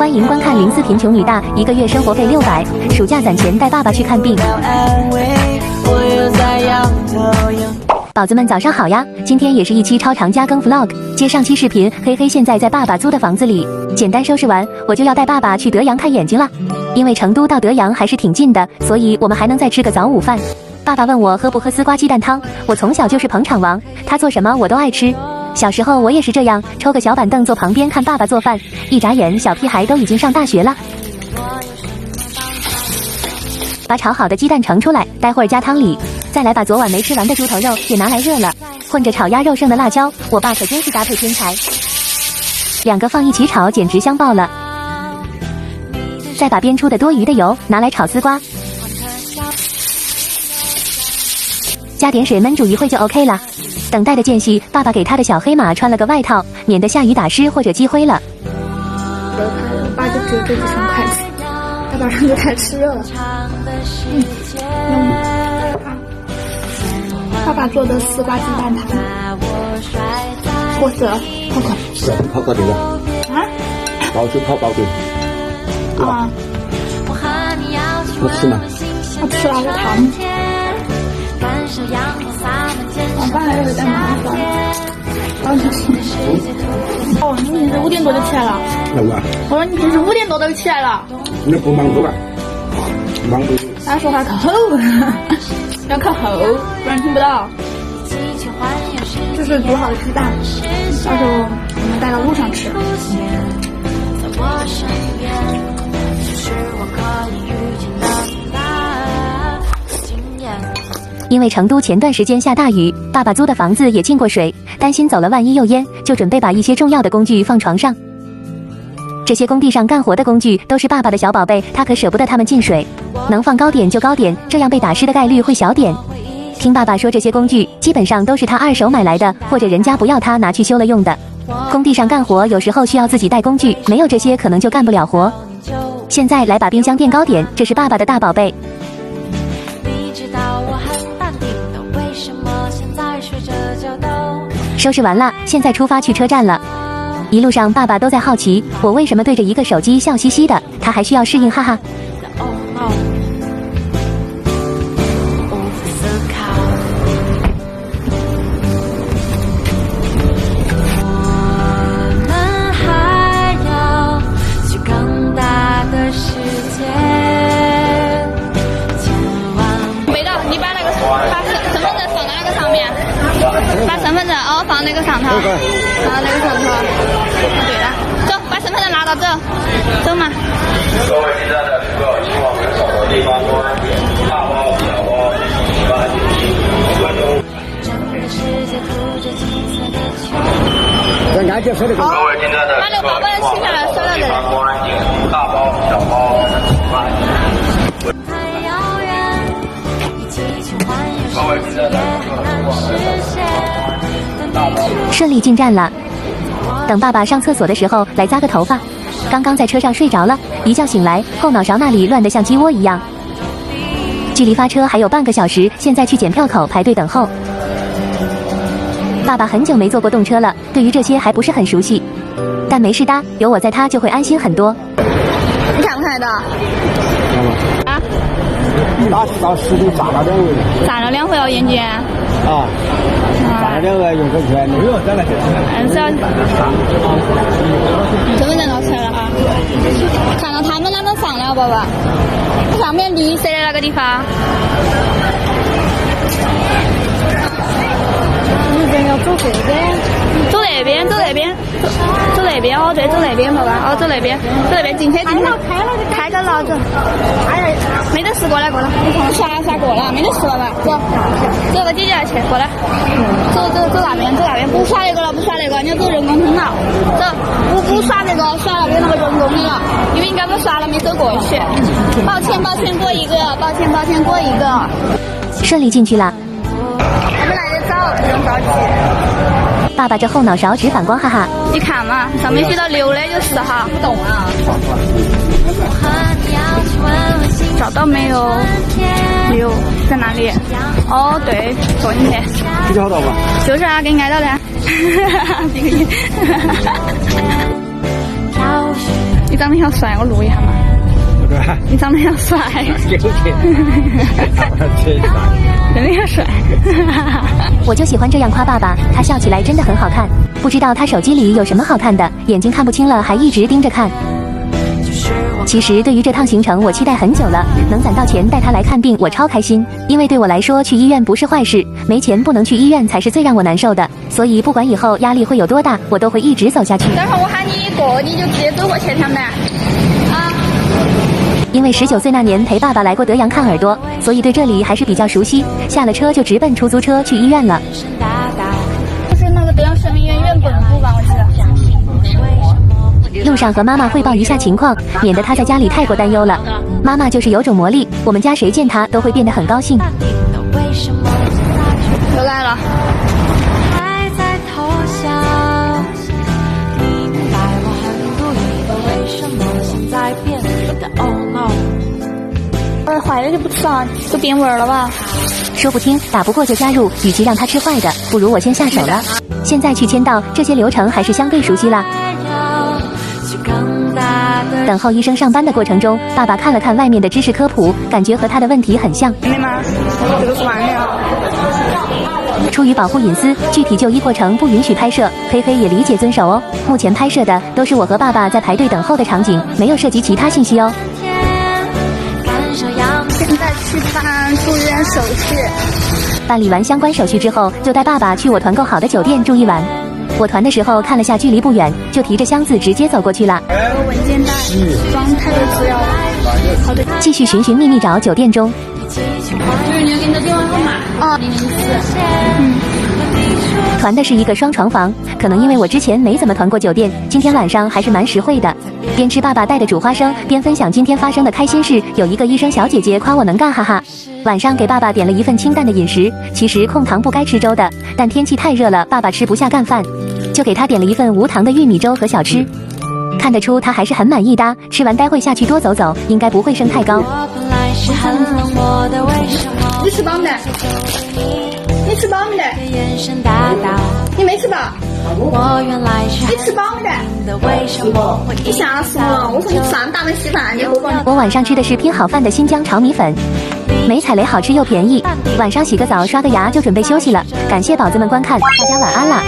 欢迎观看04贫穷女大，1个月生活费600，暑假攒钱带爸爸去看病。宝子们早上好呀，今天也是一期超长加更 vlog， 接上期视频，嘿嘿，现在在爸爸租的房子里，简单收拾完，我就要带爸爸去德阳看眼睛了。因为成都到德阳还是挺近的，所以我们还能再吃个早午饭。爸爸问我喝不喝丝瓜鸡蛋汤，我从小就是捧场王，他做什么我都爱吃。小时候我也是这样，抽个小板凳坐旁边看爸爸做饭，一眨眼小屁孩都已经上大学了。把炒好的鸡蛋盛出来，待会儿加汤里，再来把昨晚没吃完的猪头肉也拿来热了，混着炒鸭肉剩的辣椒，我爸可真是搭配天才，2个放一起炒简直香爆了。再把煸出的多余的油拿来炒丝瓜，加点水焖煮一会就 OK 了。等待的间隙，爸爸给他的小黑马穿了个外套，免得下雨打湿或者积灰了。我爸就只有这几双筷子，他早上就开始吃热了。爸爸做的丝瓜鸡蛋汤，或者泡个这个啊，包水泡包水。啊，我吃吗？我吃了个汤。我爸还有点麻烦。哦，你平时5点多就起来了？我说你平时5点多都起来了？你不忙活吧？忙活。他说话靠后，要靠后，不然听不到。这是煮好的鸡蛋，到时候我们带到路上吃。因为成都前段时间下大雨，爸爸租的房子也进过水，担心走了万一又淹，就准备把一些重要的工具放床上。这些工地上干活的工具都是爸爸的小宝贝，他可舍不得他们进水，能放高点就高点，这样被打湿的概率会小点。听爸爸说，这些工具基本上都是他2手买来的，或者人家不要他拿去修了用的。工地上干活有时候需要自己带工具，没有这些可能就干不了活。现在来把冰箱垫高点，这是爸爸的大宝贝。收拾完了，现在出发去车站了。一路上爸爸都在好奇我为什么对着一个手机笑嘻嘻的，他还需要适应，哈哈。把身份证放那个上头，放那个上头。对了，走，把身份证拿到走，走嘛。各位现在的旅客，希望人少的地方端，大包小包，安全关注。人家就说的。各位现在的把那个包包取下来，收到这里。大包小包，安全。顺利进站了，等爸爸上厕所的时候来扎个头发。刚刚在车上睡着了，一觉醒来后脑勺那里乱得像鸡窝一样。距离发车还有半个小时，现在去检票口排队等候。爸爸很久没坐过动车了，对于这些还不是很熟悉，但没事的，有我在他就会安心很多。你看不看得到？啊？到实地炸了2回。炸了2回哦，眼睛。啊。炸了2回，用手圈。没有，再来这。是要。身份证拿出来了啊！看到他们那能上了，宝宝。上面绿色的那个地方。你人要走这边。走那边，走那边，走那边哦，对，走那边，宝宝，哦，走那边，走那边，进去，进去，开个了，走。哎呀，没得事，过来，过来，刷过了，没得事了吧？走，走个姐姐去，过来，走那边，不刷那个了，不刷那个，你要走人工通道，走，不刷那个，刷那边那个人工的了，因为你刚刚刷了没走过去，抱歉，过一个，抱歉，过一个。顺利进去了。我们来得早，不用着急。爸爸这后脑勺直反光，哈哈。你看嘛，上面写到6的就是哈。不懂啊。找到没有？6在哪里？哦，对，坐进去。比较到吧？就是啊，给你挨到的。你长得好帅，我录一下嘛。你长得好帅。真的好帅。我就喜欢这样夸爸爸，他笑起来真的很好看。不知道他手机里有什么好看的，眼睛看不清了还一直盯着看。其实对于这趟行程我期待很久了，能攒到钱带他来看病我超开心，因为对我来说去医院不是坏事，没钱不能去医院才是最让我难受的，所以不管以后压力会有多大，我都会一直走下去。等会儿我喊你过，你就直接走过去行不？啊。因为19岁那年陪爸爸来过德阳看耳朵，所以对这里还是比较熟悉，下了车就直奔出租车去医院了。就是那个德阳生命医院院本部吧，我记得。路上和妈妈汇报一下情况，免得她在家里太过担忧了。妈妈就是有种魔力，我们家谁见她都会变得很高兴。又来了。坏的就不吃啊，都变味了吧？说不听，打不过就加入，与其让他吃坏的，不如我先下手了。现在去签到，这些流程还是相对熟悉啦。等候医生上班的过程中，爸爸看了看外面的知识科普，感觉和他的问题很像。真的吗？这个是完了。出于保护隐私，具体就医过程不允许拍摄，黑黑也理解遵守哦。目前拍摄的都是我和爸爸在排队等候的场景，没有涉及其他信息哦。现在去办住院手续。办理完相关手续之后，就带爸爸去我团购好的酒店住一晚。我团的时候看了下距离不远，就提着箱子直接走过去了。文件袋，装太多资料了。好的。继续寻寻觅觅找酒店中。就是你要给你的电话号码。004。团的是一个双床房，可能因为我之前没怎么团过酒店，今天晚上还是蛮实惠的。边吃爸爸带的煮花生，边分享今天发生的开心事。有一个医生小姐姐夸我能干，哈哈。晚上给爸爸点了一份清淡的饮食，其实控糖不该吃粥的，但天气太热了，爸爸吃不下干饭，就给他点了一份无糖的玉米粥和小吃。看得出他还是很满意的，吃完待会下去多走走，应该不会升太高。你吃饱没？你吃饱没得？你没吃饱？你吃饱没得？你吓死我了！我说你吃那么大的稀饭，你不管。我晚上吃的是拼好饭的新疆炒米粉，没踩雷，好吃又便宜。晚上洗个澡刷个牙就准备休息了，感谢宝子们观看，大家晚安啦。